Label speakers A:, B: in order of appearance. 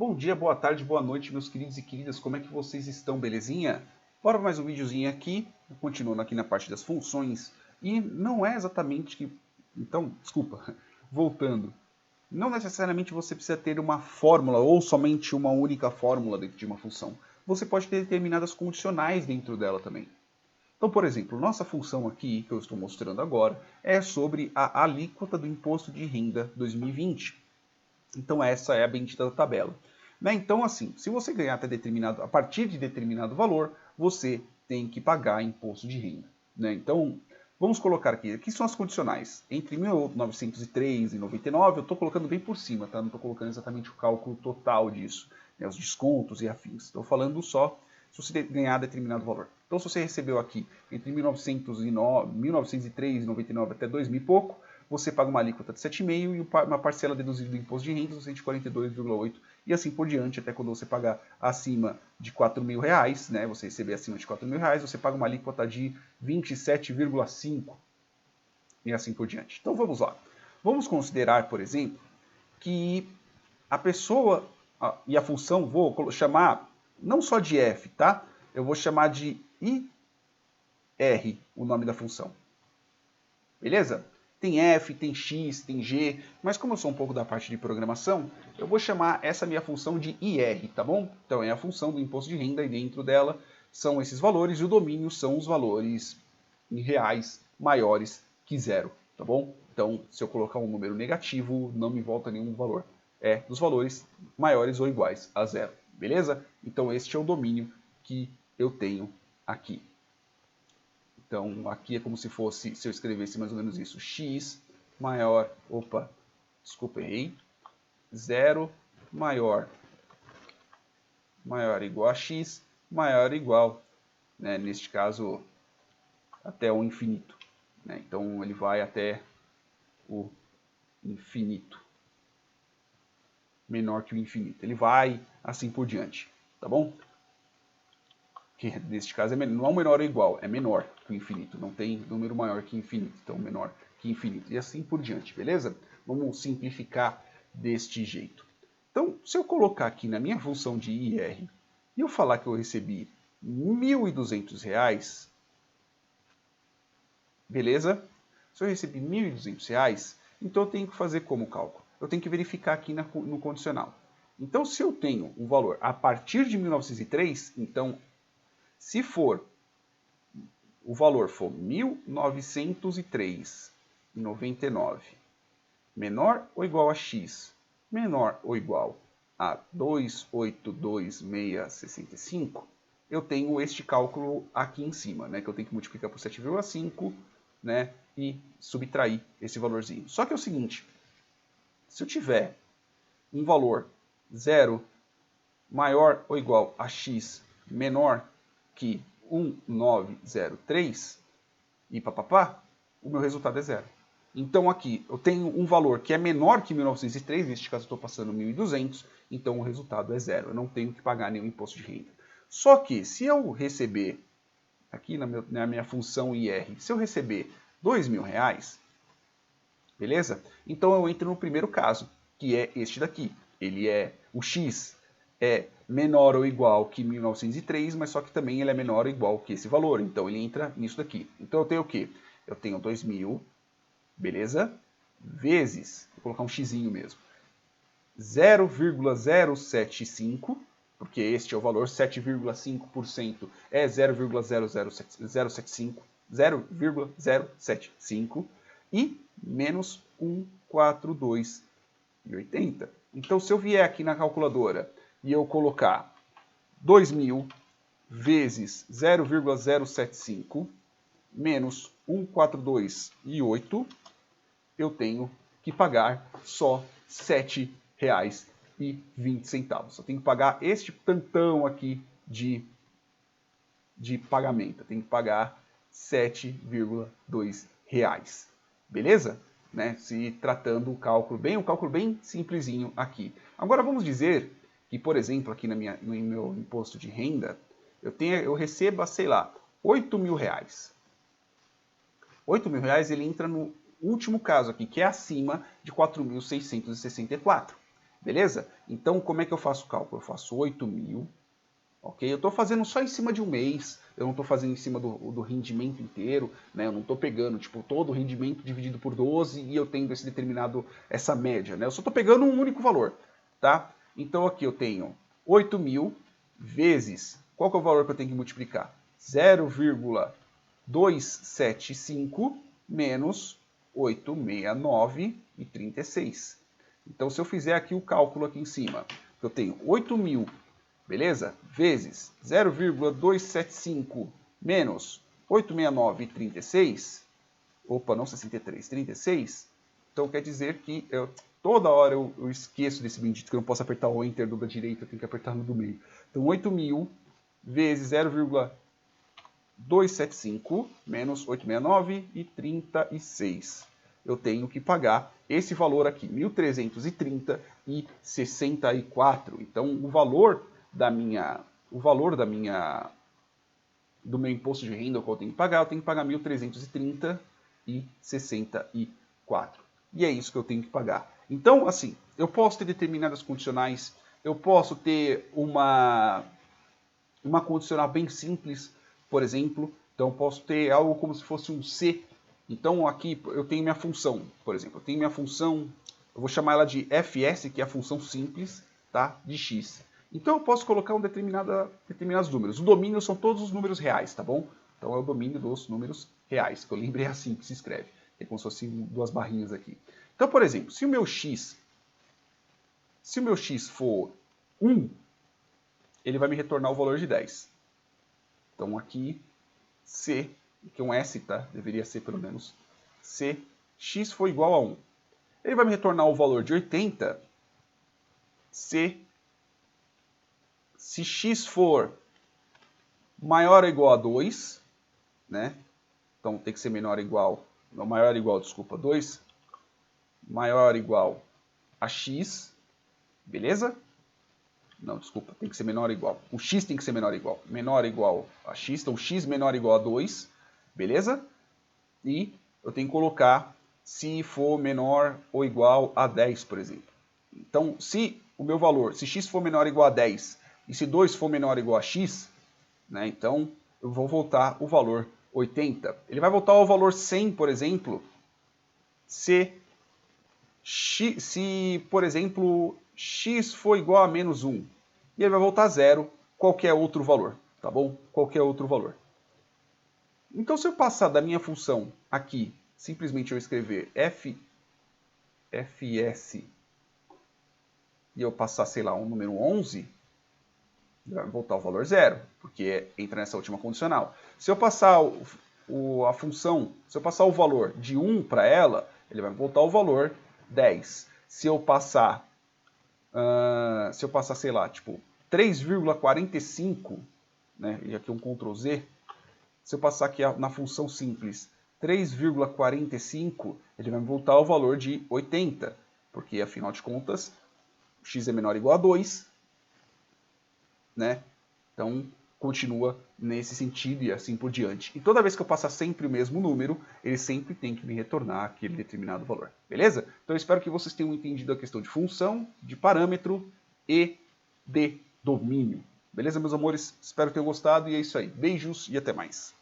A: Bom dia, boa tarde, boa noite, meus queridos e queridas, como é que vocês estão, belezinha? Bora mais um videozinho aqui, continuando aqui na parte das funções, e não é exatamente que... Então, desculpa, voltando. Não necessariamente você precisa ter uma fórmula, ou somente uma única fórmula dentro de uma função. Você pode ter determinadas condicionais dentro dela também. Então, por exemplo, nossa função aqui, que eu estou mostrando agora, é sobre a alíquota do Imposto de Renda 2020. Então essa é a bendita da tabela. Né? Então assim, se você ganhar até a partir de determinado valor, você tem que pagar imposto de renda. Né? Então vamos colocar aqui são as condicionais. Entre 1903 e 99, eu estou colocando bem por cima, tá? Não estou colocando exatamente o cálculo total disso, né? Os descontos e afins. Estou falando só se você ganhar determinado valor. Então se você recebeu aqui entre 1903 e 99 até 2000 e pouco, você paga uma alíquota de 7,5% e uma parcela deduzida do imposto de renda de 142,8%, e assim por diante, até quando você pagar acima de R$4.000, né, você receber acima de R$4.000, você paga uma alíquota de 27,5%, e assim por diante. Então vamos lá. Vamos considerar, por exemplo, que a pessoa e a função, vou chamar não só de f, tá? Eu vou chamar de ir, o nome da função. Beleza? Tem f, tem x, tem g, mas como eu sou um pouco da parte de programação, eu vou chamar essa minha função de ir, tá bom? Então é a função do imposto de renda e dentro dela são esses valores e o domínio são os valores em reais maiores que zero, tá bom? Então se eu colocar um número negativo, não me volta nenhum valor. É dos valores maiores ou iguais a zero, beleza? Então este é o domínio que eu tenho aqui. Então, aqui é como se fosse, se eu escrevesse mais ou menos isso, x maior, desculpa, errei, 0 maior igual a x, maior ou igual, né, neste caso, até o infinito. Né? Então, ele vai até o infinito, menor que o infinito. Ele vai assim por diante, tá bom? Que neste caso não é um menor ou igual, é menor que o infinito. Não tem número maior que infinito, então menor que infinito. E assim por diante, beleza? Vamos simplificar deste jeito. Então, se eu colocar aqui na minha função de IR e eu falar que eu recebi R$1.200, beleza? Se eu recebi R$1.200, então eu tenho que fazer como cálculo? Eu tenho que verificar aqui no condicional. Então, se eu tenho um valor a partir de 1903, então se o valor for 1.903,99 menor ou igual a x, menor ou igual a 282,665, eu tenho este cálculo aqui em cima, né, que eu tenho que multiplicar por 7,5, né, e subtrair esse valorzinho. Só que é o seguinte, se eu tiver um valor 0 maior ou igual a x menor que 1903 e papapá, o meu resultado é zero. Então aqui eu tenho um valor que é menor que 1903, neste caso eu estou passando 1.200, então o resultado é zero. Eu não tenho que pagar nenhum imposto de renda. Só que se eu receber, aqui na minha função IR, se eu receber R$2.000, beleza? Então eu entro no primeiro caso, que é este daqui. Ele é o x é menor ou igual que 1903, mas só que também ele é menor ou igual que esse valor. Então ele entra nisso daqui. Então eu tenho o quê? Eu tenho 2.000, beleza? Vezes, vou colocar um xizinho mesmo, 0,075, porque este é o valor, 7,5% é 0,075, 0,075 e menos 142,80. Então se eu vier aqui na calculadora e eu colocar 2.000 vezes 0,075 menos 142,8, eu tenho que pagar só R$ 7,20. Eu tenho que pagar este tantão aqui de pagamento. Eu tenho que pagar R$ 7,2. Beleza? Né? Se tratando um cálculo bem simplesinho aqui. Agora vamos dizer que, por exemplo, aqui no meu imposto de renda, eu receba, sei lá, R$8.000. R$8.000 ele entra no último caso aqui, que é acima de 4.664. Beleza? Então, como é que eu faço o cálculo? Eu faço 8.000, ok? Eu estou fazendo só em cima de um mês, eu não estou fazendo em cima do rendimento inteiro, né? Eu não estou pegando, tipo, todo o rendimento dividido por 12 e eu tendo essa média, né? Eu só estou pegando um único valor, tá? Então, aqui eu tenho 8.000 vezes, qual que é o valor que eu tenho que multiplicar? 0,275 menos 869,36. Então, se eu fizer aqui o cálculo aqui em cima, eu tenho 8.000, beleza? Vezes 0,275 menos 869,36, opa, não 63, 36, então quer dizer que toda hora eu esqueço desse bendito que eu não posso apertar o Enter do da direita, eu tenho que apertar no do meio. Então 8.000 vezes 0,275 menos 869,36. Eu tenho que pagar esse valor aqui, 1.330,64. Então o valor do meu imposto de renda que eu tenho que pagar 1.330,64. E é isso que eu tenho que pagar. Então, assim, eu posso ter determinadas condicionais, eu posso ter uma condicional bem simples, por exemplo. Então, eu posso ter algo como se fosse um C. Então, aqui eu tenho minha função, por exemplo. Eu tenho minha função, eu vou chamar ela de fs, que é a função simples, tá? De x. Então, eu posso colocar determinados números. O domínio são todos os números reais, tá bom? Então, é o domínio dos números reais, que eu lembrei assim que se escreve. É como se fossem duas barrinhas aqui. Então, por exemplo, se o meu x for 1, ele vai me retornar o valor de 10. Então aqui, C, que é um S, tá? Deveria ser pelo menos. Se x for igual a 1. Ele vai me retornar o valor de 80 se x for maior ou igual a 2, né? Então tem que ser menor ou igual, não, maior ou igual, desculpa, 2, maior ou igual a x, beleza? Não, desculpa, tem que ser menor ou igual. O x tem que ser menor ou igual. Menor ou igual a x, então x menor ou igual a 2, beleza? E eu tenho que colocar se for menor ou igual a 10, por exemplo. Então, se o meu valor, se x for menor ou igual a 10 e se 2 for menor ou igual a x, né, então eu vou voltar o valor 80. Ele vai voltar ao valor 100, por exemplo, se, por exemplo, x for igual a menos 1. E ele vai voltar a 0, qualquer outro valor, tá bom? Qualquer outro valor. Então, se eu passar da minha função aqui, simplesmente eu escrever fs e eu passar, sei lá, um número 11, vai voltar o valor 0, porque entra nessa última condicional. Se eu passar a função, se eu passar o valor de 1 para ela, ele vai voltar o valor 10. Se eu passar, sei lá, tipo 3,45, né, e aqui um Ctrl Z, se eu passar aqui na função simples 3,45, ele vai me voltar ao valor de 80, porque afinal de contas, x é menor ou igual a 2, né? Então, continua nesse sentido e assim por diante. E toda vez que eu passar sempre o mesmo número, ele sempre tem que me retornar aquele determinado valor. Beleza? Então, eu espero que vocês tenham entendido a questão de função, de parâmetro e de domínio. Beleza, meus amores? Espero que tenham gostado e é isso aí. Beijos e até mais.